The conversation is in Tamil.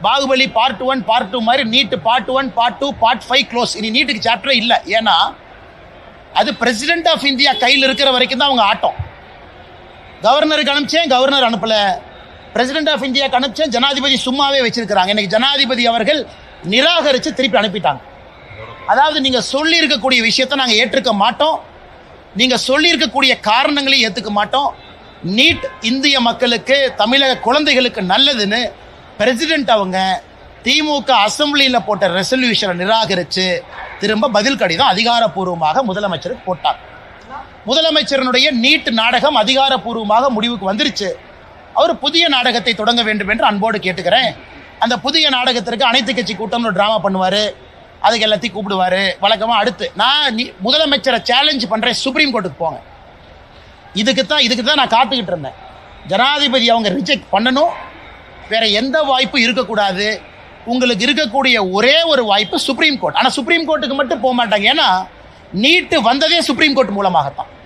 பாகுபலி பார்ட் 1 பார்ட் 2 மாதிரி NEET part 1 part 2 part 5 close. இனி நீட்டுக்கு சாப்டரே இல்லை. ஏன்னா அது பிரசிடென்ட் ஆஃப் இந்தியா கையில் இருக்கிற வரைக்கும் தான் அவங்க ஆட்டம். கவர்னருக்கு அனுப்பிச்சேன், கவர்னர் அனுப்பல. பிரசிடென்ட் ஆஃப் இந்தியாவுக்கு அனுப்பிச்சேன், ஜனாதிபதி சும்மாவே வச்சிருக்கிறாங்க. இன்னைக்கு ஜனாதிபதி அவர்கள் நிராகரித்து திருப்பி அனுப்பிட்டாங்க. அதாவது நீங்க சொல்லி இருக்கக்கூடிய விஷயத்தை நாங்கள் ஏற்றுக்க மாட்டோம், நீங்க சொல்லி இருக்கக்கூடிய காரணங்களையும் ஏற்றுக்க மாட்டோம். நீட் இந்திய மக்களுக்கு, தமிழக குழந்தைகளுக்கு நல்லதுன்னு பிரசிடென்ட் அவங்க திமுக அசம்பிளியில் போட்ட ரெசல்யூஷனை நிராகரித்து திரும்ப பதில் கடிதம் அதிகாரப்பூர்வமாக முதலமைச்சருக்கு போட்டார். முதலமைச்சரனுடைய நீட் நாடகம் அதிகாரப்பூர்வமாக முடிவுக்கு வந்துருச்சு. அவர் புதிய நாடகத்தை தொடங்க வேண்டும் என்று அன்போடு கேட்டுக்கிறேன். அந்த புதிய நாடகத்திற்கு அனைத்து கட்சி கூட்டம்னு ஒரு ட்ராமா பண்ணுவார், அதுக்கு எல்லாத்தையும் கூப்பிடுவார் வழக்கமாக. அடுத்து நான் முதலமைச்சரை சேலஞ்ச் பண்ணுறேன், சுப்ரீம் கோர்ட்டுக்கு போங்க. இதுக்கு தான் நான் காத்துக்கிட்டு இருந்தேன். ஜனாதிபதி அவங்க ரிஜெக்ட் பண்ணணும், வேற எந்த வாய்ப்பும் இருக்கக்கூடாது. உங்களுக்கு இருக்கக்கூடிய ஒரே ஒரு வாய்ப்பு சுப்ரீம் கோர்ட். ஆனால் சுப்ரீம் கோர்ட்டுக்கு மட்டும் போக மாட்டாங்க. ஏன்னா நீட்டு வந்ததே சுப்ரீம் கோர்ட் மூலமாகத்தான்.